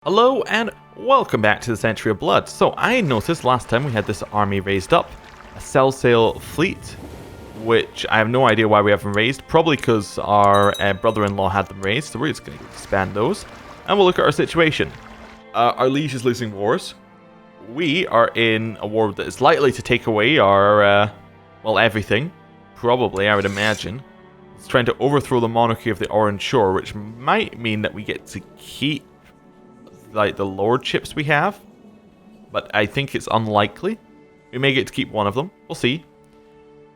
Hello and welcome back to the Century of Blood. So I noticed last time we had this army raised up, a cell sail fleet, which I have no idea why we haven't raised, probably because our brother-in-law had them raised, so we're just going to expand those. And we'll look at our situation. Our liege is losing wars. We are in a war that is likely to take away our, well, everything. Probably, I would imagine. It's trying to overthrow the monarchy of the Orange Shore, which might mean that we get to keep like the lordships we have, but I think it's unlikely. We may get to keep one of them. We'll see.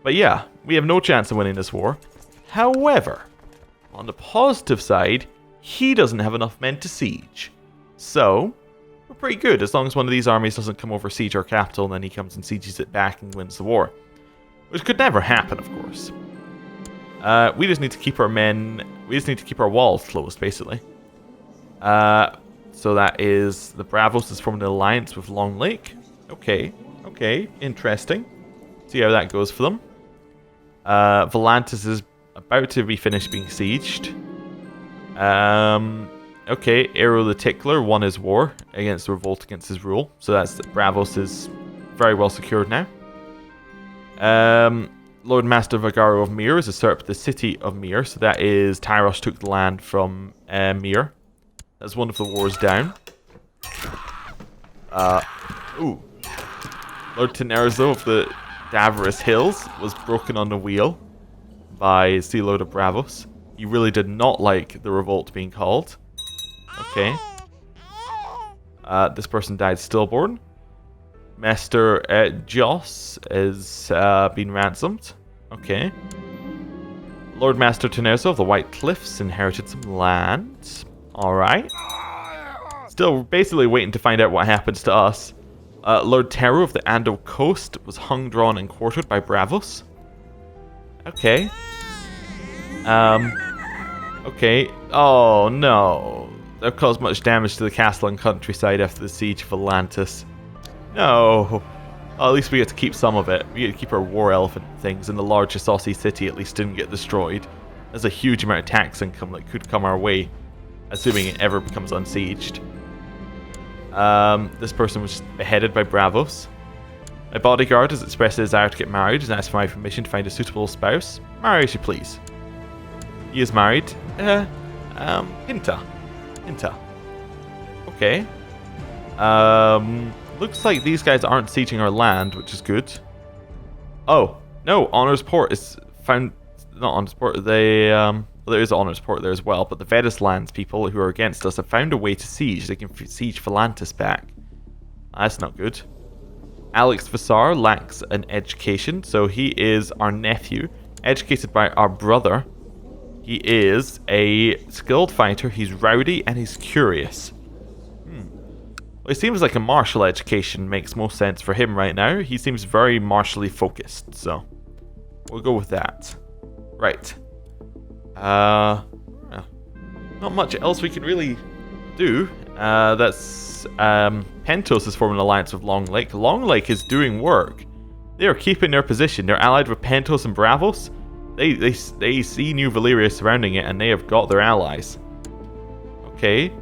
But yeah, we have no chance of winning this war. However, on the positive side, he doesn't have enough men to siege. So, we're pretty good. As long as one of these armies doesn't come over siege our capital, and then he comes and sieges it back and wins the war. Which could never happen, of course. We just need to keep our men... We just need to keep our walls closed, basically. So that is the Bravos is forming an alliance with Long Lake. Okay, interesting. See how that goes for them. Volantis is about to be finished being sieged. Okay, Aero the Tickler won his war against the revolt against his rule. So that's Bravos is very well secured now. Lord Master Vagaro of Mir has usurped the city of Mir. So that is Tyros took the land from Mir. That's one of the wars down. Ooh. Lord Tenerzo of the Davros Hills was broken on the wheel by Sea Lord of Bravos. He really did not like the revolt being called. Okay. This person died stillborn. Master Joss has been ransomed. Okay. Lord Master Tenerzo of the White Cliffs inherited some land. Alright. Still basically waiting to find out what happens to us. Lord Tero of the Ando Coast was hung, drawn, and quartered by Bravos. Okay. Okay. Oh, no. That caused much damage to the castle and countryside after the siege of Atlantis. No. Well, at least we get to keep some of it. We get to keep our war elephant things, and the largest Aussie city at least didn't get destroyed. There's a huge amount of tax income that could come our way, assuming it ever becomes unsieged. This person was beheaded by Bravos. My bodyguard has expressed a desire to get married and asked for my permission to find a suitable spouse. Marry as you please. He is married. Hinta. Okay. Looks like these guys aren't sieging our land, which is good. Oh, no, Honor's Port is found... Not Honor's Port, they... Well, there is Honor's Port there as well, but the Vedis lands people who are against us have found a way to siege. They can siege Volantis back. That's not good. Alex Vassar lacks an education, so he is our nephew, educated by our brother. He is a skilled fighter, he's rowdy, and he's curious. Well, it seems like a martial education makes most sense for him right now. He seems very martially focused, so we'll go with that. Right. Not much else we can really do. That's Pentos is forming an alliance with Long Lake. Long Lake is doing work. They are keeping their position. They're allied with Pentos and Bravos. They see New Valyria surrounding it, and they have got their allies. Okay.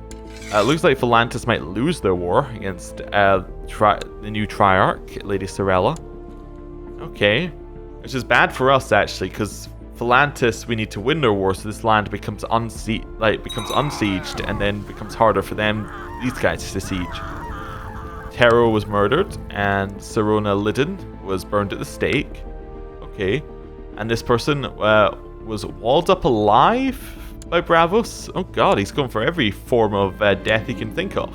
Looks like Volantis might lose their war against the new Triarch, Lady Sorella. Okay. Which is bad for us, actually, because Volantis, we need to win their war so this land becomes unsieged, and then becomes harder for these guys to siege. Tero was murdered, and Serona Lidden was burned at the stake. Okay. And this person was walled up alive by Bravos. Oh god, he's going for every form of death he can think of.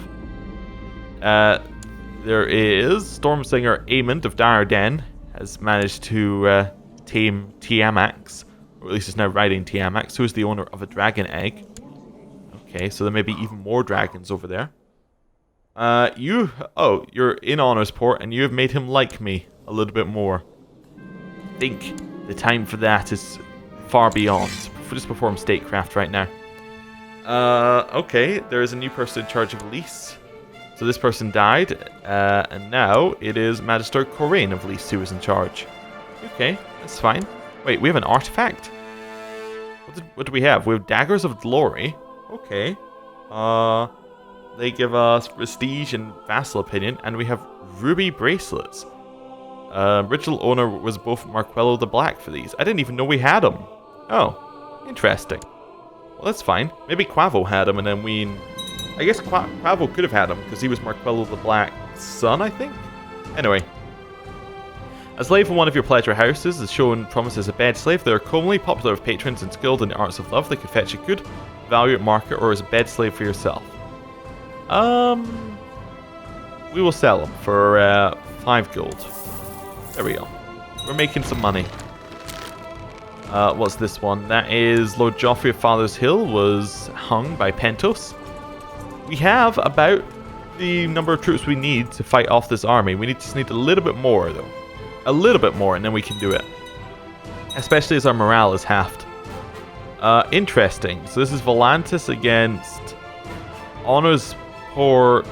There is Stormsinger Aemond of Diarden has managed to tame Tiamax, or at least is now riding Tiamax, who is the owner of a dragon egg. Okay, so there may be even more dragons over there. You're in Honor's Port, and you have made him like me a little bit more. I think the time for that is far beyond. Just perform statecraft right now. Okay, there is a new person in charge of Lys. So this person died, and now it is Magister Corain of Lys who is in charge. Okay, that's fine. Wait, we have an artifact? What do we have? We have Daggers of Glory. Okay. They give us prestige and vassal opinion, and we have ruby bracelets. Original owner was both Marquello the Black for these. I didn't even know we had them. Oh, interesting. Well, that's fine. Maybe Quavo had them, and then we... I guess Quavo could have had them, because he was Marquello the Black's son, I think? Anyway. A slave in one of your pleasure houses is shown promised as a bed slave. They are commonly popular with patrons and skilled in the arts of love. They could fetch a good value at market or as a bed slave for yourself. We will sell them for 5 gold. There we go. We're making some money. What's this one? That is Lord Joffrey of Father's Hill was hung by Pentos. We have about the number of troops we need to fight off this army. We just need a little bit more, though. A little bit more, and then we can do it. Especially as our morale is halved. Interesting. So this is Volantis against Honor's Port.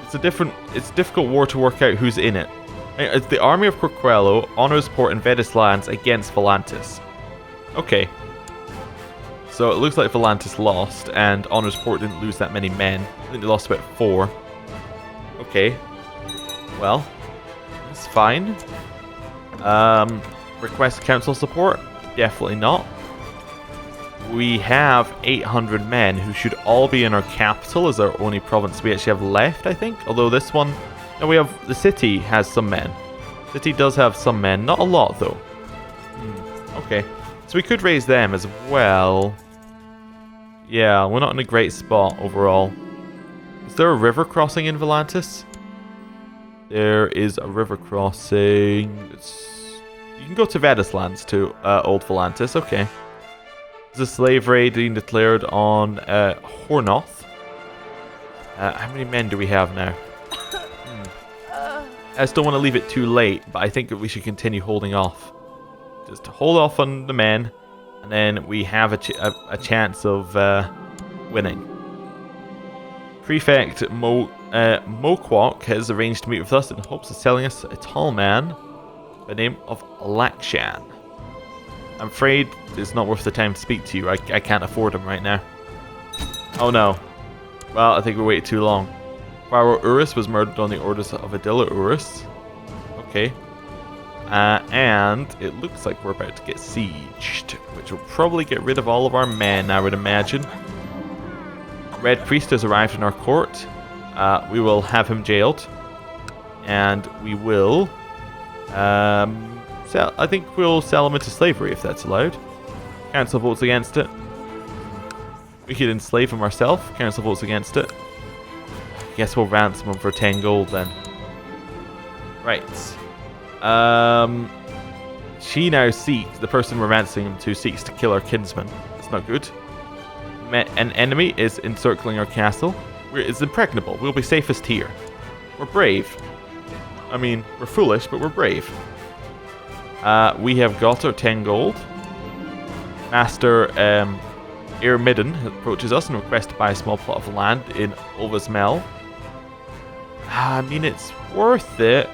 It's a difficult war to work out who's in it. It's the army of Corquello, Honor's Port, and Vedis lands against Volantis. Okay. So it looks like Volantis lost, and Honor's Port didn't lose that many men. I think they lost about 4. Okay. Well, it's fine. Request council support? Definitely not. We have 800 men who should all be in our capital as our only province we actually have left, I think. Although this one... No, we have... The city has some men. City does have some men. Not a lot, though. Okay. So we could raise them as well. Yeah, we're not in a great spot overall. Is there a river crossing in Volantis? There is a river crossing. You can go to Vedis lands to Old Volantis. Okay. There's a slave raid being declared on Hornoth. How many men do we have now? I just don't want to leave it too late, but I think that we should continue holding off. Just hold off on the men, and then we have a chance of winning. Prefect Moquok has arranged to meet with us in hopes of selling us a tall man by the name of Lakshan. I'm afraid it's not worth the time to speak to you. I can't afford him right now. Oh no. Well, I think we waited too long. Poirot Urus was murdered on the orders of Adilla Urus. Okay. And it looks like we're about to get sieged, which will probably get rid of all of our men, I would imagine. Red Priest has arrived in our court. We will have him jailed. And we will... I think we'll sell him into slavery if that's allowed. Council votes against it. We could enslave him ourselves. Council votes against it. I guess we'll ransom him for 10 gold then. Right. She now seeks, the person we're ransoming him to seeks to kill our kinsman. That's not good. An enemy is encircling our castle. It's impregnable. We'll be safest here. We're brave. I mean, we're foolish, but we're brave. We have got our 10 gold. Master Irmidden approaches us and requests to buy a small plot of land in Ulva's Mel. I mean, it's worth it,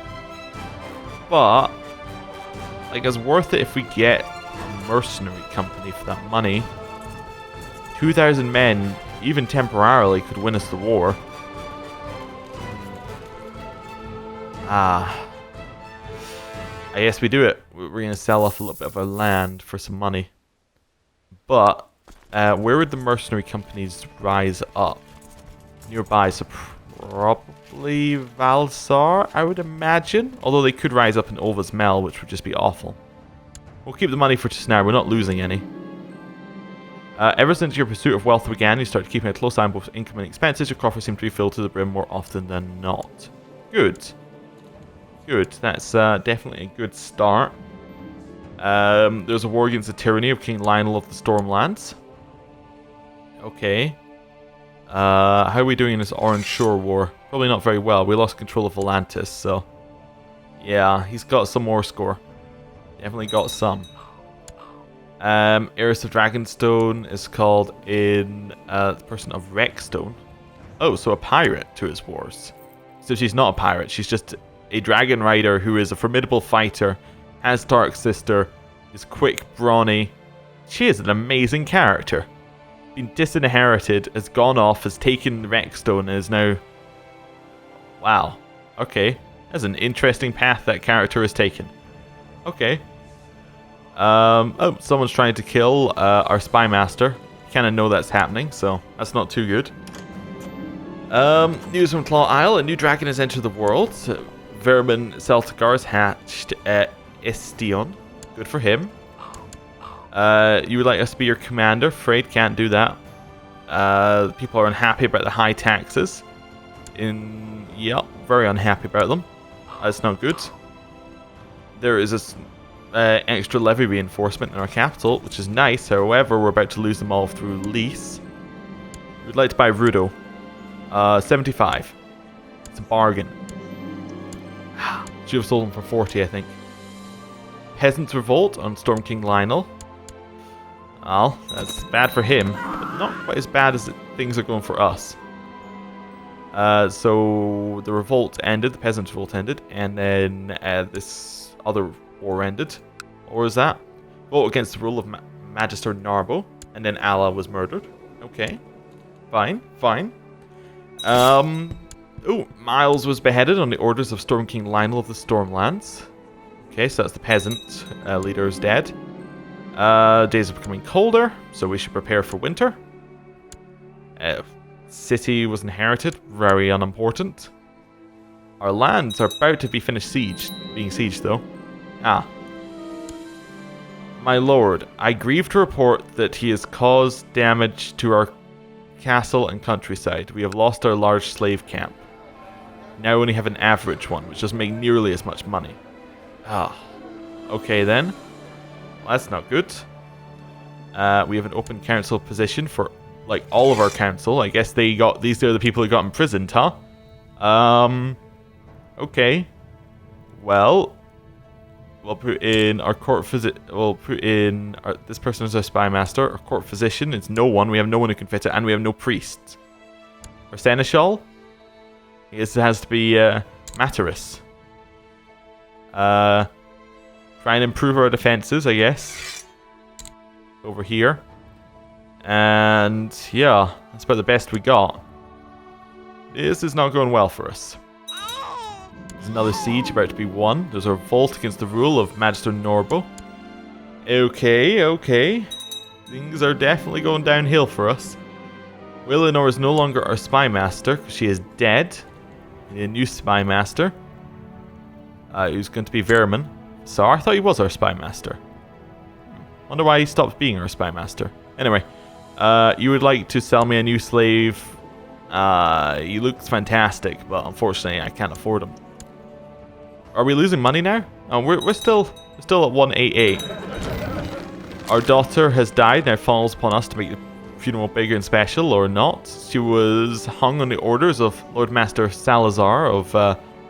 but like, it's worth it if we get a mercenary company for that money. 2,000 men, even temporarily, could win us the war. I guess we do it. We're going to sell off a little bit of our land for some money. But, where would the mercenary companies rise up? Nearby, so probably Valsar, I would imagine. Although they could rise up in Ulva's Mel, which would just be awful. We'll keep the money for just now. We're not losing any. Ever since your pursuit of wealth began, you started keeping a close eye on both income and expenses. Your coffers seem to be filled to the brim more often than not. Good. Good. That's definitely a good start. There's a war against the tyranny of King Lionel of the Stormlands. Okay. How are we doing in this Orange Shore War? Probably not very well. We lost control of Volantis, so... Yeah, he's got some more score. Definitely got some. Heiress of Dragonstone is called in the person of Rexstone. Oh, so a pirate to his wars. So she's not a pirate, she's just a dragon rider who is a formidable fighter, has Dark Sister, is quick, brawny. She is an amazing character. been disinherited, has gone off, has taken the Rexstone, and is now... Wow. Okay. That's an interesting path that character has taken. Okay. Oh, someone's trying to kill our spy master. Kind of know that's happening, so that's not too good. News from Claw Isle. A new dragon has entered the world. Vermin Celtigar has hatched Estion. Good for him. You would like us to be your commander? Afraid can't do that. People are unhappy about the high taxes. Yep, very unhappy about them. That's not good. There is this extra levy reinforcement in our capital, which is nice. However, we're about to lose them all through lease. We'd like to buy Rudo. 75. It's a bargain. Should have sold them for 40, I think. Peasants revolt on Storm King Lionel. Well, that's bad for him, but not quite as bad as things are going for us. So the revolt ended, the peasants' revolt ended, and then this other war ended. What was that? Vote against the rule of Magister Narbo, and then Allah was murdered. Okay, fine, fine. Oh, Miles was beheaded on the orders of Storm King Lionel of the Stormlands. Okay, so that's the peasant leader is dead. Days are becoming colder, so we should prepare for winter. City was inherited, very unimportant. Our lands are about to be finished being sieged though. Ah. My lord, I grieve to report that he has caused damage to our castle and countryside. We have lost our large slave camp. Now we only have an average one, which doesn't make nearly as much money. Ah. Okay then. Well, that's not good. We have an open council position for like all of our council. I guess these are the people who got imprisoned, huh? Okay. Well, we'll put in our court we'll put in this person is our spy master. Our court physician is no one. We have no one who can fit it, and we have no priests. Our seneschal, it has to be Matarus. Try and improve our defenses, I guess. Over here. And yeah, that's about the best we got. This is not going well for us. There's another siege about to be won. There's a revolt against the rule of Magister Norbo. Okay, okay. Things are definitely going downhill for us. Willinor is no longer our spy master, because she is dead. We need a new spy master. Who's going to be Vermin. So I thought he was our spy master. Wonder why he stopped being our spy master. Anyway, you would like to sell me a new slave. He looks fantastic, but unfortunately I can't afford him. Are we losing money now? Oh, we're still at 188. Our daughter has died. Now it falls upon us to make the funeral bigger and special, or not. She was hung on the orders of Lord Master Salazar of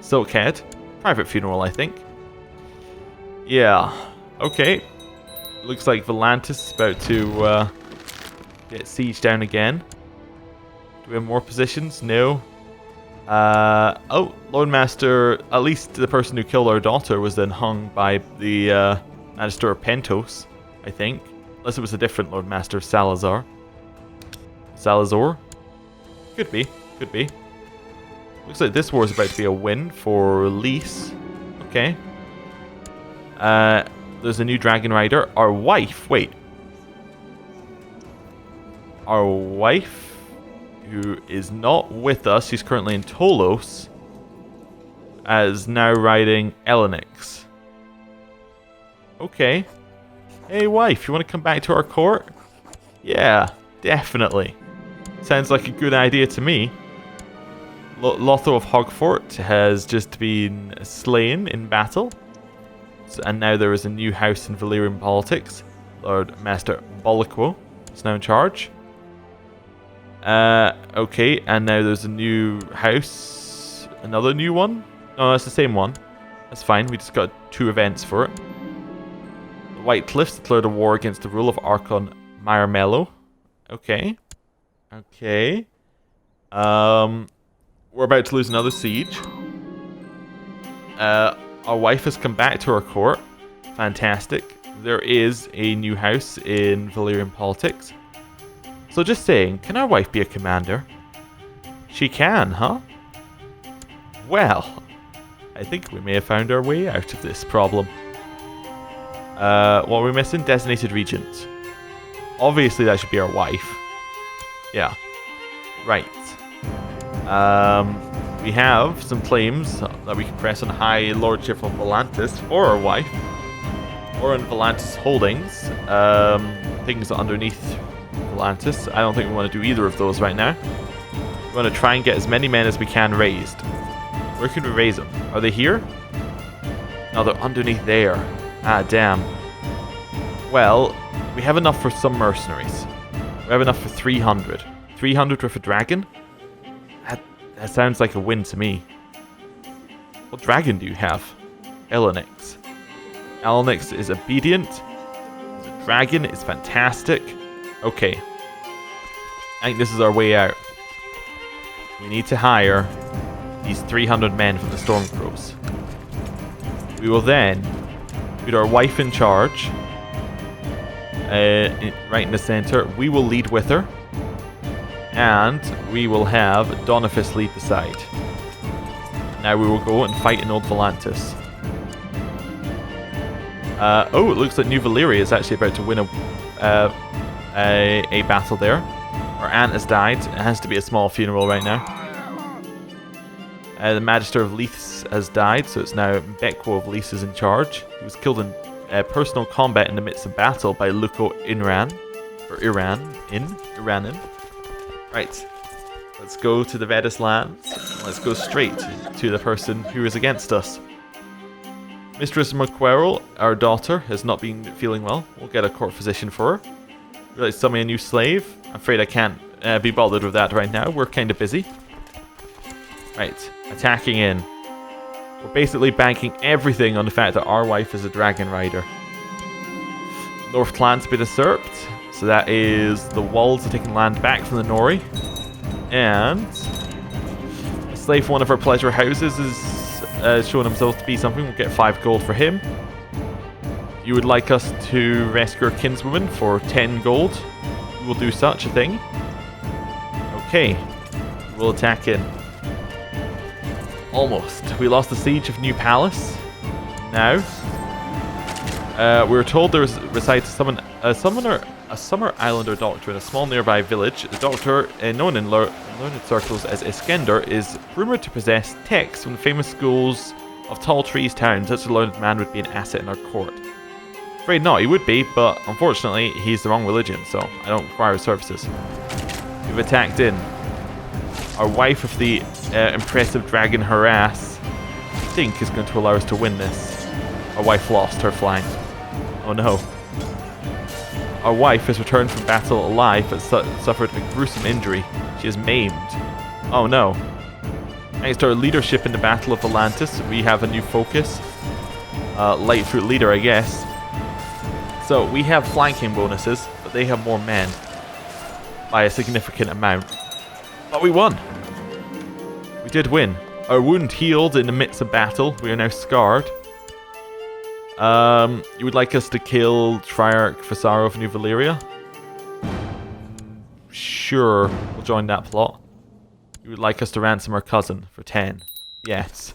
Silkhead. Private funeral, I think. Yeah. Okay. Looks like Volantis is about to get sieged down again. Do we have more positions? No. Oh, Lord Master, at least the person who killed our daughter was then hung by the Magister Pentos, I think. Unless it was a different Lord Master, Salazar. Salazar? Could be, could be. Looks like this war is about to be a win for Lys. Okay. There's a new Dragon Rider. Our wife, wait. Our wife, who is not with us, she's currently in Tolos, is now riding Elenix. Okay. Hey wife, you want to come back to our court? Yeah, definitely. Sounds like a good idea to me. Lotho of Hogfort has just been slain in battle. And now there is a new house in Valyrian politics. Lord Master Boliquo is now in charge. Okay, and now there's a new house. Another new one? No, that's the same one. That's fine, we just got 2 events for it. The White Cliffs declared a war against the rule of Archon Myrmello. Okay. Okay. We're about to lose another siege. Our wife has come back to our court. Fantastic. There is a new house in Valyrian politics. So just saying, can our wife be a commander? She can, huh? Well, I think we may have found our way out of this problem. What are we missing? Designated regent. Obviously that should be our wife. Yeah. Right. We have some claims that we can press on High Lordship of Volantis for our wife. Or on Volantis Holdings. Things underneath Volantis. I don't think we want to do either of those right now. We want to try and get as many men as we can raised. Where can we raise them? Are they here? No, they're underneath there. Ah, damn. Well, we have enough for some mercenaries. We have enough for 300. 300 with a dragon? That sounds like a win to me. What dragon do you have? Elenix. Elenix is obedient. The dragon is fantastic. Okay. I think this is our way out. We need to hire these 300 men from the Stormcrows. We will then put our wife in charge. Right in the center. We will lead with her. And we will have Donifus lead the side. Now we will go and fight in Old Volantis. Oh, it looks like New Valyria is actually about to win a battle there. Our aunt has died. It has to be a small funeral right now. The Magister of Leiths has died, so it's now Bekwo of Leiths is in charge. He was killed in personal combat in the midst of battle by Luko Inran. Or Iranin. Right. Let's go to the Vedis lands. Let's go straight to the person who is against us. Mistress McQuarrell, our daughter, has not been feeling well. We'll get a court physician for her. Would you like to summon a new slave? I'm afraid I can't be bothered with that right now. We're kind of busy. Right, attacking in. We're basically banking everything on the fact that our wife is a dragon rider. North Clan's been usurped, so that is the walls are taking land back from the Nori. And a slave from one of our pleasure houses is showing himself to be something. We'll get 5 gold for him. You would like us to rescue our kinswoman for 10 gold? We will do such a thing. Okay, we'll attack in. Almost. We lost the siege of New Palace. Now, we were told there resides a summer islander doctor in a small nearby village. The doctor, known in learned circles as Iskender, is rumored to possess texts from the famous schools of Tall Trees Town. Such a learned man would be an asset in our court. Afraid not, he would be, but unfortunately, he's the wrong religion, so I don't require his services. We've attacked in. Our wife of the impressive dragon Harass, I think, is going to allow us to win this. Our wife lost her flank. Oh no. Our wife has returned from battle alive but suffered a gruesome injury. She is maimed. Oh no. Thanks to our leadership in the Battle of Volantis, we have a new focus. Lightfoot leader, I guess. So we have flanking bonuses, but they have more men by a significant amount. But we won. We did win. Our wound healed in the midst of battle. We are now scarred. You would like us to kill Triarch Vasaro of New Valyria? Sure, we'll join that plot. You would like us to ransom our cousin for 10? Yes.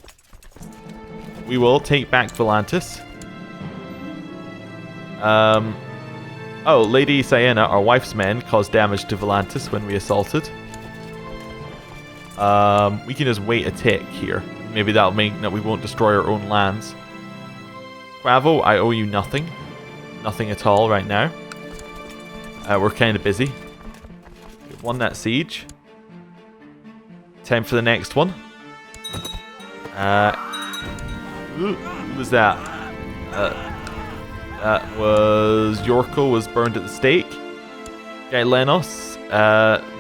We will take back Volantis. Oh, Lady Sienna, our wife's men, caused damage to Volantis when we assaulted. We can just wait a tick here. Maybe that'll mean that we won't destroy our own lands. Quavo, I owe you nothing. Nothing at all right now. We're kind of busy. We've won that siege. Time for the next one. Who was that? That was Yorko was burned at the stake. Guy Lenos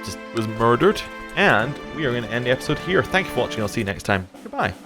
just was murdered. And we are going to end the episode here. Thank you for watching. I'll see you next time. Goodbye.